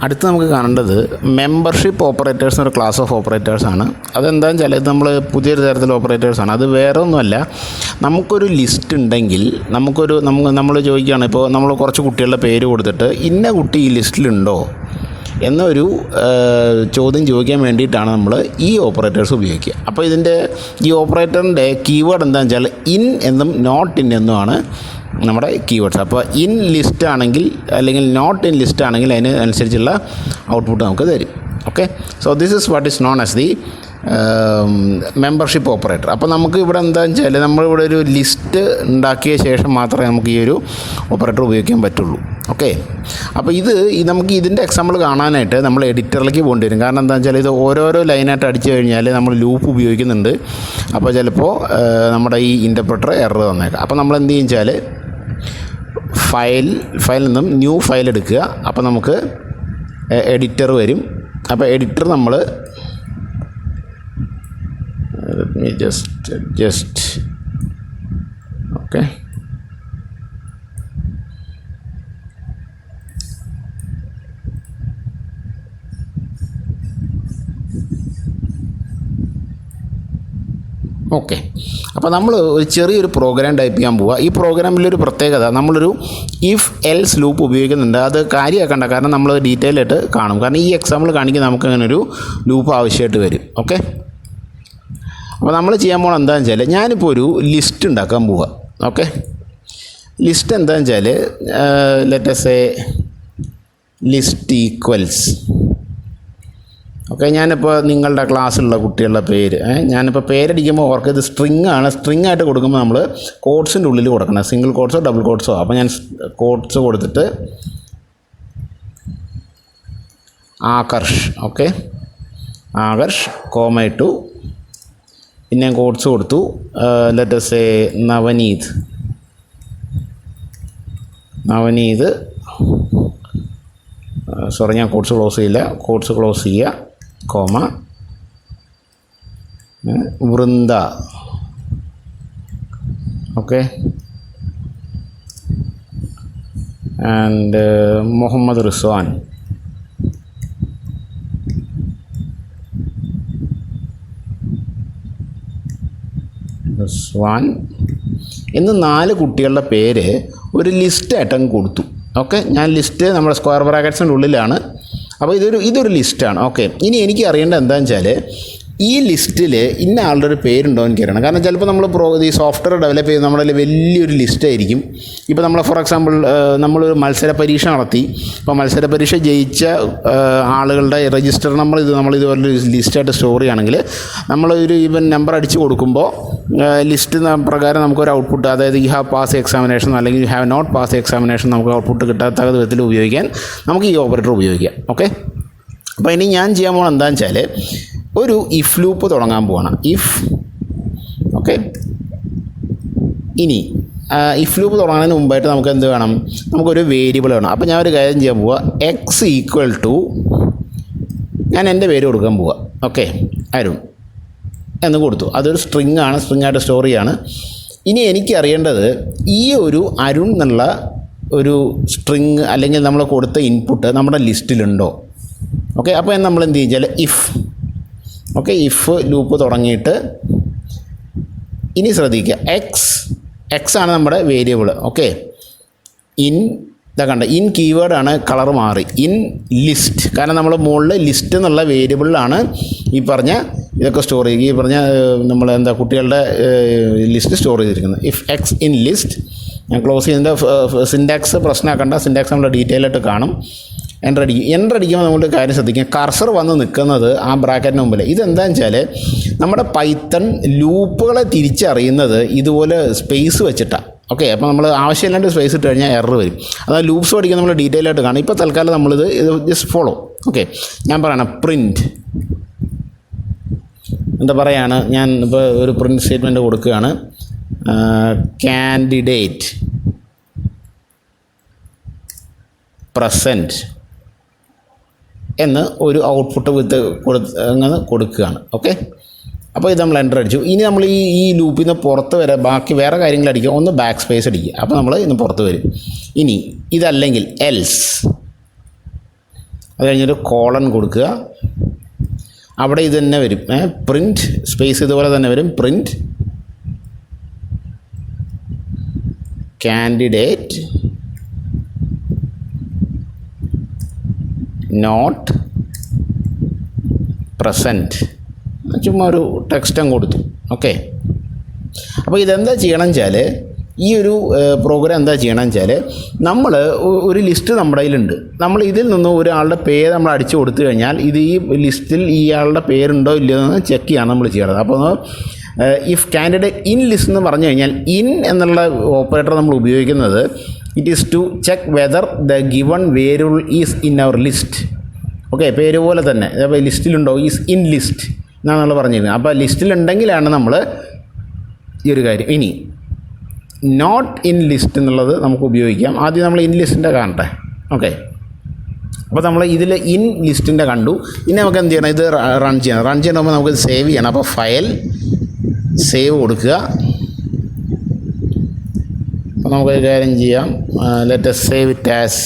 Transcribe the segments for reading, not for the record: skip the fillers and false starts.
അടുത്ത് നമുക്ക് കാണേണ്ടത് മെമ്പർഷിപ്പ് ഓപ്പറേറ്റേഴ്സ് എന്നൊരു ക്ലാസ് ഓഫ് ഓപ്പറേറ്റേഴ്സാണ്. അതെന്താണെന്ന് വെച്ചാൽ ഇത് നമ്മൾ പുതിയൊരു തരത്തിലുള്ള ഓപ്പറേറ്റേഴ്സാണ്. അത് വേറെ ഒന്നുമല്ല, നമുക്കൊരു ലിസ്റ്റ് ഉണ്ടെങ്കിൽ നമ്മൾ ചോദിക്കുകയാണ്, ഇപ്പോൾ നമ്മൾ കുറച്ച് കുട്ടികളുടെ പേര് കൊടുത്തിട്ട് ഇന്ന കുട്ടി ഈ ലിസ്റ്റിലുണ്ടോ എന്നൊരു ചോദ്യം ചോദിക്കാൻ വേണ്ടിയിട്ടാണ് നമ്മൾ ഈ ഓപ്പറേറ്റേഴ്സ് ഉപയോഗിക്കുക. അപ്പോൾ ഈ ഓപ്പറേറ്ററിൻ്റെ കീവേഡ് എന്താണെന്ന് വെച്ചാൽ ഇൻ എന്നും നോട്ട് ഇൻ എന്നുമാണ് നമ്മുടെ കീവേഡ്സ്. അപ്പോൾ ഇൻ ലിസ്റ്റ് ആണെങ്കിൽ അല്ലെങ്കിൽ നോട്ട് ഇൻ ലിസ്റ്റ് ആണെങ്കിൽ അതിന് അനുസരിച്ചുള്ള ഔട്ട്പുട്ട് നമുക്ക് തരും. Okay, so this is what is known as the membership operator. അപ്പോൾ നമുക്ക് ഇവിടെ എന്താണെന്ന് വെച്ചാൽ നമ്മളിവിടെ ഒരു ലിസ്റ്റ് ഉണ്ടാക്കിയ ശേഷം മാത്രമേ നമുക്ക് ഈ ഒരു ഓപ്പറേറ്റർ ഉപയോഗിക്കാൻ പറ്റുള്ളൂ. ഓക്കെ, അപ്പോൾ നമുക്ക് ഇതിൻ്റെ എക്സാമ്പിൾ കാണാനായിട്ട് നമ്മൾ എഡിറ്ററിലേക്ക് പോകേണ്ടി വരും. കാരണം എന്താണെന്ന് വെച്ചാൽ ഇത് ഓരോരോ ലൈനായിട്ട് അടിച്ചു കഴിഞ്ഞാൽ നമ്മൾ ലൂപ്പ് ഉപയോഗിക്കുന്നുണ്ട്. അപ്പോൾ ചിലപ്പോൾ നമ്മുടെ ഈ ഇൻ്റർപ്രറ്റർ എറർ തന്നേക്കാം. അപ്പോൾ നമ്മൾ എന്ത് ചെയ്യും വെച്ചാൽ ഫയലിൽ നിന്നും ന്യൂ ഫയൽ എടുക്കുക. അപ്പോൾ നമുക്ക് എഡിറ്റർ വരും. അപ്പോൾ എഡിറ്റർ നമ്മൾ just okay, ഓക്കെ. അപ്പോൾ നമ്മൾ ഒരു ചെറിയൊരു പ്രോഗ്രാം ടൈപ്പ് ചെയ്യാൻ പോവുക. ഈ പ്രോഗ്രാമിലൊരു പ്രത്യേകത, നമ്മളൊരു ഇഫ് എൽസ് ലൂപ്പ് ഉപയോഗിക്കുന്നുണ്ട്. അത് കാര്യമാക്കണ്ട, കാരണം നമ്മൾ ഡീറ്റെയിൽ ആയിട്ട് കാണും. കാരണം ഈ എക്സാമ്പിൾ കാണിക്കുന്ന നമുക്ക് അങ്ങനെ ഒരു ലൂപ്പ് ആവശ്യമായിട്ട് വരും. ഓക്കെ, അപ്പോൾ നമ്മൾ ചെയ്യാൻ പോകണം എന്താണെന്ന് വെച്ചാൽ ഞാനിപ്പോൾ ഒരു ലിസ്റ്റ് ഉണ്ടാക്കാൻ പോവുക. ഓക്കെ, ലിസ്റ്റ് എന്താണെന്ന് വെച്ചാൽ let us say list equals. Okay, ഞാനിപ്പോൾ നിങ്ങളുടെ ക്ലാസ്സിലുള്ള കുട്ടികളുടെ പേര് ഞാനിപ്പോൾ പേരടിക്കുമ്പോൾ ഓർക്ക് ഇത് സ്ട്രിങ് ആയിട്ട് കൊടുക്കുമ്പോൾ നമ്മൾ കോഡ്സിൻ്റെ ഉള്ളിൽ കൊടുക്കണം, സിംഗിൾ കോഡ്സോ ഡബിൾ കോഡ്സോ. അപ്പോൾ ഞാൻ കോഡ്സ് കൊടുത്തിട്ട് ആകർഷ്, ഓക്കെ, ആകർഷ് കോമ2, പിന്നെ കോഡ്സ് കൊടുത്തു let us say Navneeth, sorry ഞാൻ കോഡ്സ് ക്ലോസ് ചെയ്യില്ല, കോഡ്സ് ക്ലോസ് ചെയ്യുക, comma Vrinda, okay, and Muhammad Rizwan, എന്ന് 4 കുട്ടികളുടെ പേര് ഒരു ലിസ്റ്റായിട്ടങ്ങ് കൊടുത്തു. ഓക്കെ, ഞാൻ ലിസ്റ്റ് നമ്മുടെ സ്ക്വയർ ബ്രാക്കറ്റ്സിൻ്റെ ഉള്ളിലാണ്. അപ്പോൾ ഇതൊരു ലിസ്റ്റാണ്. ഓക്കെ, ഇനി എനിക്ക് അറിയേണ്ടത് എന്താണെന്ന് വെച്ചാൽ ഈ ലിസ്റ്റിൽ ഇന്ന ആളുടെ ഒരു പേരുണ്ടോ എന്ന് അറിയണം. കാരണം ചിലപ്പോൾ നമ്മൾ ഈ സോഫ്റ്റ്വെയർ ഡെവലപ്പ് ചെയ്യുന്ന നമ്മുടെ വലിയൊരു ലിസ്റ്റായിരിക്കും. ഇപ്പോൾ നമ്മൾ ഫോർ എക്സാമ്പിൾ നമ്മളൊരു മത്സര പരീക്ഷ നടത്തി. അപ്പോൾ മത്സര പരീക്ഷ ജയിച്ച ആളുകളുടെ രജിസ്റ്റർ നമ്മളിതുപോലെ ലിസ്റ്റായിട്ട് സ്റ്റോർ ചെയ്യുകയാണെങ്കിൽ നമ്മളൊരു നമ്പർ അടിച്ച് കൊടുക്കുമ്പോൾ ലിസ്റ്റ് പ്രകാരം നമുക്കൊരു ഔട്ട്പുട്ട്, അതായത് യു ഹാവ് പാസ് എക്സാമിനേഷൻ അല്ലെങ്കിൽ you have not pass examination നമുക്ക് ഔട്ട്പുട്ട് കിട്ടാത്ത വിധത്തിൽ ഉപയോഗിക്കാൻ നമുക്ക് ഈ ഓപ്പറേറ്റർ ഉപയോഗിക്കാം. ഓക്കെ, അപ്പോൾ ഇനി ഞാൻ ചെയ്യാൻ പോകണം എന്താണെന്ന് വെച്ചാൽ ഒരു ഇഫ് ലൂപ്പ് തുടങ്ങാൻ പോകണം. ഓക്കെ, ഇനി ഇഫ് ലൂപ്പ് തുടങ്ങുന്നതിന് മുമ്പായിട്ട് നമുക്ക് എന്ത് വേണം, നമുക്കൊരു വേരിയബിൾ വേണം. അപ്പോൾ ഞാൻ ഒരു കാര്യം ചെയ്യാൻ പോവുക, എക്സ് ഈക്വൽ ടു, ഞാൻ എൻ്റെ പേര് കൊടുക്കാൻ പോവുക. ഓക്കെ, അരുൺ എന്ന് കൊടുത്തു. അതൊരു സ്ട്രിങ് ആയിട്ട് സ്റ്റോർ ചെയ്യാണ്. ഇനി എനിക്ക് അറിയേണ്ടത് ഈ ഒരു അരുൺ എന്നുള്ള ഒരു സ്ട്രിങ് അല്ലെങ്കിൽ നമ്മൾ കൊടുത്ത ഇൻപുട്ട് നമ്മുടെ ലിസ്റ്റിലുണ്ടോ. ഓക്കെ, അപ്പോൾ നമ്മൾ എന്ത് ചെയ്യും വെച്ചാൽ ഇഫ് ലൂപ്പ് തുടങ്ങിയിട്ട് ഇനി ശ്രദ്ധിക്കുക, എക്സ് ആണ് നമ്മുടെ വേരിയബിൾ. ഓക്കെ, ഇൻ കീവേഡാണ്, കളർ മാറി, ഇൻ ലിസ്റ്റ്. കാരണം നമ്മൾ മുകളിൽ ലിസ്റ്റ് എന്നുള്ള വേരിയബിളിലാണ് ഈ പറഞ്ഞ ഇതൊക്കെ സ്റ്റോർ ചെയ്യുക. ഈ പറഞ്ഞ നമ്മൾ കുട്ടികളുടെ ലിസ്റ്റ് സ്റ്റോർ ചെയ്തിരിക്കുന്നത്. ഇഫ് എക്സ് ഇൻ ലിസ്റ്റ്, ഞാൻ ക്ലോസ് ചെയ്യുന്നതിൻ്റെ സിൻടാക്സ് പ്രശ്നമാക്കണ്ട, സിൻടാക്സ് നമ്മൾ ഡീറ്റെയിൽ ആയിട്ട് കാണും. എൻ്റർ അടിക്കുമ്പോൾ നമ്മൾ കാര്യം ശ്രദ്ധിക്കുക, കർസർ വന്ന് നിൽക്കുന്നത് ആ ബ്രാക്കറ്റിന് മുമ്പിൽ. ഇതെന്താണെന്ന് വെച്ചാൽ നമ്മുടെ പൈത്തൺ ലൂപ്പുകളെ തിരിച്ചറിയുന്നത് ഇതുപോലെ സ്പേസ് വെച്ചിട്ടാണ്. ഓക്കെ, അപ്പോൾ നമ്മൾ ആവശ്യമില്ലാണ്ട് സ്പേസ് ഇട്ട് കഴിഞ്ഞാൽ എറർ വരും. അതായത് ലൂപ്സ് പഠിക്കാൻ നമ്മൾ ഡീറ്റെയിൽ ആയിട്ട് കാണും. ഇപ്പോൾ തൽക്കാലം നമ്മളിത് ജസ്റ്റ് ഫോളോ. ഓക്കെ, ഞാൻ പറയണം പ്രിൻറ്റ് എന്താ പറയുകയാണ്, ഞാൻ ഇപ്പോൾ ഒരു പ്രിൻറ്റ് സ്റ്റേറ്റ്മെൻറ്റ് കൊടുക്കുകയാണ്, കാൻഡിഡേറ്റ് പ്രസൻറ്റ് എന്ന് ഒരു ഔട്ട്പുട്ട് അങ്ങനെ കൊടുക്കുകയാണ്. ഓക്കെ, അപ്പോൾ ഇത് നമ്മൾ എൻ്റർ അടിച്ചു. ഇനി നമ്മൾ ഈ ലൂപ്പിൽ നിന്ന് പുറത്ത് വരെ ബാക്കി വേറെ കാര്യങ്ങൾ അടിക്കുക, ഒന്ന് ബാക്ക് സ്പേസ് അടിക്കുക. അപ്പോൾ നമ്മൾ ഇന്ന് പുറത്ത് വരും. ഇനി ഇതല്ലെങ്കിൽ എൽസ്, അത് കഴിഞ്ഞിട്ട് കോളൻ കൊടുക്കുക. അവിടെ ഇത് തന്നെ വരും, പ്രിൻറ്റ് സ്പേസ് ഇതുപോലെ തന്നെ വരും, പ്രിൻറ്റ് കാൻഡിഡേറ്റ് നോട്ട് പ്രസൻറ്റ്. ചുമ്മാ ഒരു ടെക്സ്റ്റ് അങ്ങ് കൊടുത്തു. ഓക്കെ, അപ്പോൾ ഇതെന്താ ചെയ്യണം വെച്ചാൽ, ഈ ഒരു പ്രോഗ്രാം എന്താ ചെയ്യണം വെച്ചാൽ, നമ്മൾ ഒരു ലിസ്റ്റ് നമ്മുടെ കയ്യിലുണ്ട്. നമ്മൾ ഇതിൽ നിന്ന് ഒരാളുടെ പേര് നമ്മൾ അടിച്ചു കൊടുത്തു കഴിഞ്ഞാൽ ഇത് ഈ ലിസ്റ്റിൽ ഇയാളുടെ പേരുണ്ടോ ഇല്ലയോ എന്ന് ചെക്ക് ചെയ്യാണ് നമ്മൾ ചെയ്യണത്. അപ്പോൾ ഇഫ് കാൻഡിഡേറ്റ് ഇൻ ലിസ്റ്റ് എന്ന് പറഞ്ഞു കഴിഞ്ഞാൽ, ഇൻ എന്നുള്ള ഓപ്പറേറ്റർ നമ്മൾ ഉപയോഗിക്കുന്നത് it is to check whether the given variable is in our list. Okay, പേര് പോലെ തന്നെ അപ്പോൾ ലിസ്റ്റിലുണ്ടോ, ഈസ് ഇൻ ലിസ്റ്റ് എന്നാണ് നമ്മൾ പറഞ്ഞിരുന്നത്. അപ്പോൾ ലിസ്റ്റിലുണ്ടെങ്കിലാണ് നമ്മൾ ഈ ഒരു കാര്യം. ഇനി നോട്ട് ഇൻ ലിസ്റ്റ് എന്നുള്ളത് നമുക്ക് ഉപയോഗിക്കാം. ആദ്യം നമ്മൾ ഇൻ ലിസ്റ്റിൻ്റെ കാണട്ടെ. ഓക്കെ, അപ്പോൾ നമ്മൾ ഇതിൽ ഇൻ ലിസ്റ്റിൻ്റെ കണ്ടു. ഇനി നമുക്ക് എന്ത് ചെയ്യണം, ഇത് റൺ ചെയ്യണം. റൺ ചെയ്യണമെങ്കിൽ നമുക്ക് സേവ് ചെയ്യണം. അപ്പോൾ ഫയൽ സേവ് കൊടുക്കുക. അപ്പോൾ നമുക്ക് കാര്യം ചെയ്യാം, let us save it as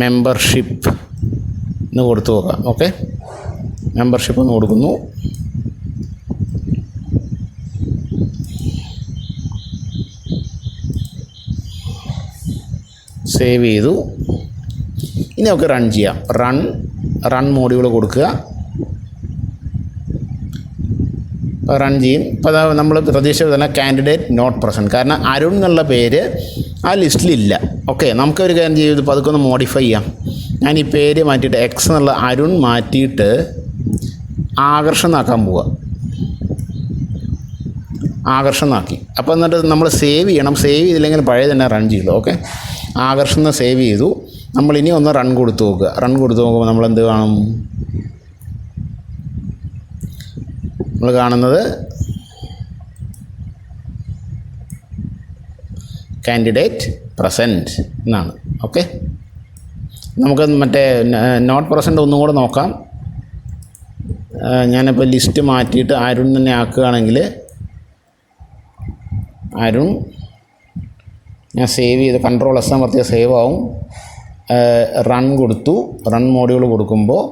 membership എന്ന് കൊടുത്തു നോക്കാം. ഓക്കെ, മെമ്പർഷിപ്പ് എന്ന് കൊടുക്കുന്നു. സേവ് ചെയ്തു. ഇനി നമുക്ക് റൺ ചെയ്യാം. റൺ മോഡ്യൂൾ കൊടുക്കുക. റൺ ചെയ്യും. ഇപ്പോൾ നമ്മൾ പ്രതീക്ഷിച്ചത് തന്നെ കാൻഡിഡേറ്റ് നോട്ട് പ്രസൻറ്റ്, കാരണം അരുൺ എന്നുള്ള പേര് ആ ലിസ്റ്റിലില്ല. ഓക്കെ, നമുക്കൊരു കാര്യം ചെയ്ത് ഇപ്പോൾ അതൊക്കെ ഒന്ന് മോഡിഫൈ ചെയ്യാം. ഞാൻ ഈ പേര് മാറ്റിയിട്ട് എക്സ് എന്നുള്ള അരുൺ മാറ്റിയിട്ട് ആകർഷ് എന്നാക്കാൻ പോവുക. ആകർഷ് എന്നാക്കി. അപ്പോൾ എന്നിട്ട് നമ്മൾ സേവ് ചെയ്യണം. സേവ് ചെയ്തില്ലെങ്കിൽ പഴയ തന്നെ റൺ ചെയ്യുള്ളൂ. ഓക്കെ, ആകർഷ് എന്ന് സേവ് ചെയ്തു. നമ്മളിനി ഒന്ന് റൺ കൊടുത്ത് നോക്കുക. റൺ കൊടുത്ത് നോക്കുമ്പോൾ നമ്മളെന്ത് കാണും, നമ്മൾ കാണുന്നത് കാൻഡിഡേറ്റ് പ്രസൻറ്റ് എന്നാണ്. ഓക്കെ, നമുക്ക് മറ്റേ നോട്ട് പ്രസൻറ്റ് ഒന്നും കൂടെ നോക്കാം. ഞാനിപ്പോൾ ലിസ്റ്റ് മാറ്റിയിട്ട് അരുൺ തന്നെ ആക്കുകയാണെങ്കിൽ, അരുൺ ഞാൻ സേവ് ചെയ്ത് Ctrl+S അമർത്തിയ സേവ് ആവും. റൺ കൊടുത്തു. റൺ മോഡ്യൂൾ കൊടുക്കുമ്പോൾ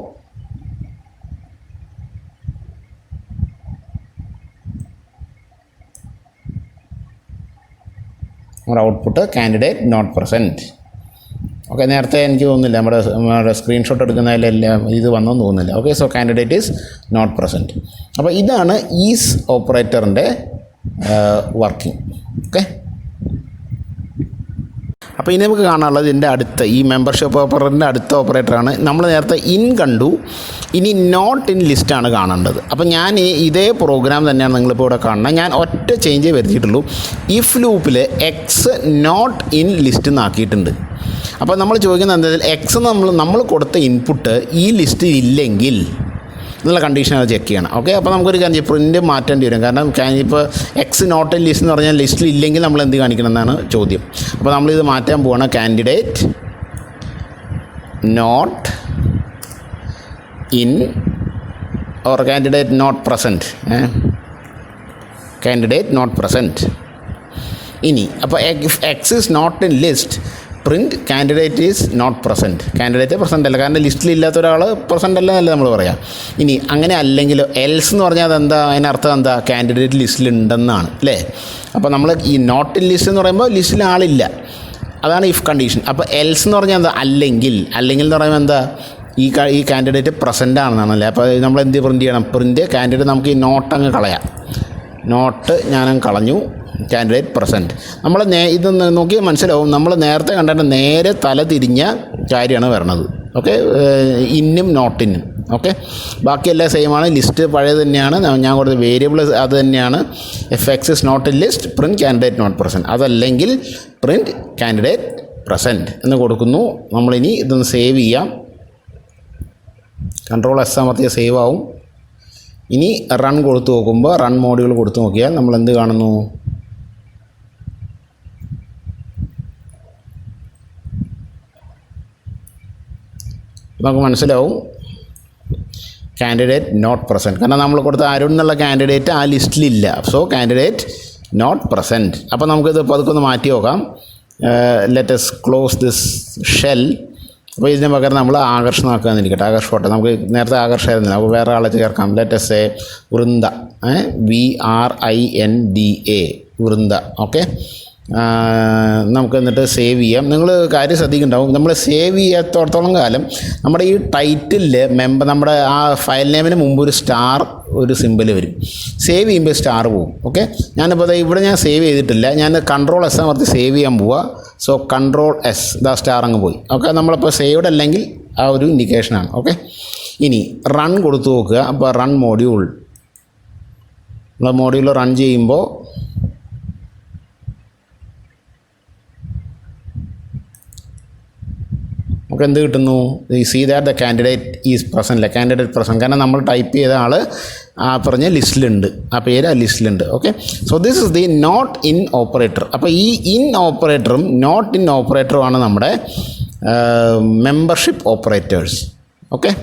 നമ്മുടെ output candidate not present. Okay, നേരത്തെ എനിക്ക് തോന്നുന്നില്ല നമ്മുടെ സ്ക്രീൻഷോട്ട് എടുക്കുന്നതിലെല്ലാം ഇത് വന്നെന്ന് തോന്നുന്നില്ല. Okay, so candidate is not present. അപ്പോൾ ഇതാണ് ഈസ് ഓപ്പറേറ്ററിൻ്റെ വർക്കിംഗ്. ഓക്കെ, അപ്പോൾ ഇനി നമുക്ക് കാണാനുള്ളത് ഇതിൻ്റെ അടുത്ത ഈ മെമ്പർഷിപ്പ് ഓപ്പറേറ്ററിൻ്റെ അടുത്ത ഓപ്പറേറ്ററാണ്. നമ്മൾ നേരത്തെ ഇൻ കണ്ടു, ഇനി നോട്ട് ഇൻ ലിസ്റ്റാണ് കാണേണ്ടത്. അപ്പോൾ ഞാൻ ഇതേ പ്രോഗ്രാം തന്നെയാണ് നിങ്ങളിപ്പോൾ ഇവിടെ കാണുന്നത്. ഞാൻ ഒറ്റ ചേഞ്ചേ വരുത്തിയിട്ടുള്ളൂ. ഇഫ് ലൂപ്പിൽ എക്സ് നോട്ട് ഇൻ ലിസ്റ്റ് എന്നാക്കിയിട്ടുണ്ട്. അപ്പോൾ നമ്മൾ ചോദിക്കുന്നത് എന്താ വെച്ചാൽ, എക്സ് നമ്മൾ കൊടുത്ത ഇൻപുട്ട് ഈ ലിസ്റ്റിൽ ഇല്ലെങ്കിൽ എന്നുള്ള കണ്ടീഷൻ അത് ചെക്ക് ചെയ്യണം. ഓക്കെ, അപ്പോൾ നമുക്കൊരു കാര്യം പ്രിൻ്റ് മാറ്റേണ്ടി വരും. കാരണം ഇപ്പോൾ എക്സ് നോട്ട് ഇൻ ലിസ്റ്റ് എന്ന് പറഞ്ഞാൽ ലിസ്റ്റിൽ ഇല്ലെങ്കിൽ നമ്മൾ എന്ത് കാണിക്കണം എന്നാണ് ചോദ്യം. അപ്പോൾ നമ്മളിത് മാറ്റാൻ പോവുകയാണ്. Candidate not in or candidate not present. Candidate not present. ഇനി അപ്പോൾ x is not in list, print candidate is not present. Candidate present അല്ല, കാരണം ലിസ്റ്റിലില്ലാത്ത ഒരാൾ പ്രസൻറ്റ് അല്ല എന്നല്ല നമ്മൾ പറയാം. ഇനി അങ്ങനെ അല്ലെങ്കിൽ എൽസ് എന്ന് പറഞ്ഞാൽ അതെന്താ, അതിനർത്ഥം എന്താ, കാൻഡിഡേറ്റ് ലിസ്റ്റിലുണ്ടെന്നാണ് അല്ലേ. അപ്പോൾ നമ്മൾ ഈ നോട്ട് ഇൻ ലിസ്റ്റ് എന്ന് പറയുമ്പോൾ ലിസ്റ്റിൽ ആളില്ല, അതാണ് ഇഫ് കണ്ടീഷൻ. അപ്പോൾ എൽസ് എന്ന് പറഞ്ഞാൽ എന്താ, അല്ലെങ്കിൽ എന്ന് പറയുമ്പോൾ എന്താ, ഈ കാൻഡിഡേറ്റ് പ്രസൻ്റ് ആണെന്നാണല്ലേ. അപ്പോൾ നമ്മൾ എന്ത് പ്രിൻറ്റ് ചെയ്യണം, പ്രിൻറ്റ് കാൻഡിഡേറ്റ്. നമുക്ക് ഈ നോട്ട് അങ്ങ് കളയാം. നോട്ട് ഞാനങ്ങ് കളഞ്ഞു, കാൻഡിഡേറ്റ് പ്രസൻറ്റ്. നമ്മൾ ഇത് നോക്കി മനസ്സിലാവും, നമ്മൾ നേരത്തെ കണ്ടിട്ട് നേരെ തല തിരിഞ്ഞ കാര്യമാണ് വരണത്. ഓക്കെ, ഇന്നും നോട്ടിനും. ഓക്കെ, ബാക്കിയെല്ലാം സെയിമാണ്. ലിസ്റ്റ് പഴയത് തന്നെയാണ്. ഞാൻ കൊടുത്ത വേരിയബിൾ അത് തന്നെയാണ്. If x is not in list, print candidate not present. അതല്ലെങ്കിൽ പ്രിൻറ്റ് കാൻഡിഡേറ്റ് പ്രസൻറ്റ് എന്ന് കൊടുക്കുന്നു. നമ്മളിനി ഇതൊന്ന് സേവ് ചെയ്യാം. Ctrl+S അമർത്തിയ സേവ് ആവും. ഇനി റൺ കൊടുത്ത് നോക്കുമ്പോൾ, റൺ മോഡ്യൂൾ കൊടുത്ത് നോക്കിയാൽ നമ്മൾ എന്ത് കാണുന്നു, നമുക്ക് മനസ്സിലാവും കാൻഡിഡേറ്റ് നോട്ട് പ്രസൻറ്റ്. കാരണം നമ്മൾ കൊടുത്ത അരുൺ എന്നുള്ള കാൻഡിഡേറ്റ് ആ ലിസ്റ്റിലില്ല. So candidate not present. അപ്പോൾ നമുക്കിത് പതുക്കെ ഒന്ന് മാറ്റി നോക്കാം. Let's close this shell. അപ്പോൾ ഇതിന് പകരം നമ്മൾ ആകർഷണമാക്കാൻ ഇരിക്കട്ടെ. ആകർഷ് പോട്ടെ, നമുക്ക് നേരത്തെ ആകർഷമായിരുന്നില്ല, അപ്പോൾ വേറെ ആളെ ചേർക്കാം. Let's Vrinda, VRINDA, Vrinda. Okay, നമുക്ക് എന്നിട്ട് സേവ് ചെയ്യാം. നിങ്ങൾ കാര്യം ശ്രദ്ധിക്കുന്നുണ്ടാവും, നമ്മൾ സേവ് ചെയ്യാത്തോടത്തോളം കാലം നമ്മുടെ ഈ ടൈറ്റിലിൽ നമ്മുടെ ആ ഫയൽ നെയിമിന് മുമ്പ് ഒരു സ്റ്റാർ, ഒരു സിമ്പിൾ വരും. സേവ് ചെയ്യുമ്പോൾ സ്റ്റാർ പോകും. ഓക്കെ, ഞാനിപ്പോൾ ഇവിടെ ഞാൻ സേവ് ചെയ്തിട്ടില്ല, ഞാൻ Ctrl+S അമർത്തി സേവ് ചെയ്യാൻ പോവുക. സോ Ctrl+S, സ്റ്റാർ അങ്ങ് പോയി. ഓക്കെ, നമ്മളിപ്പോൾ സേവ്ഡ് അല്ലെങ്കിൽ ആ ഒരു ഇൻഡിക്കേഷനാണ്. ഓക്കെ, ഇനി റൺ കൊടുത്തു നോക്കുക. അപ്പോൾ റൺ മോഡ്യൂൾ, നമ്മൾ മോഡ്യൂൾ റൺ ചെയ്യുമ്പോൾ നമുക്ക് എന്ത് കിട്ടുന്നു? See that the candidate is present, candidate present, കാരണം നമ്മൾ ടൈപ്പ് ചെയ്ത ആൾ ആ പറഞ്ഞ ലിസ്റ്റിലുണ്ട്, ആ പേര് ആ ലിസ്റ്റിലുണ്ട്. Okay, so this is the not in operator. അപ്പോൾ ഈ ഇൻ ഓപ്പറേറ്ററും നോട്ട് ഇൻ ഓപ്പറേറ്ററുമാണ് നമ്മുടെ മെമ്പർഷിപ്പ് ഓപ്പറേറ്റേഴ്സ്. ഓക്കെ.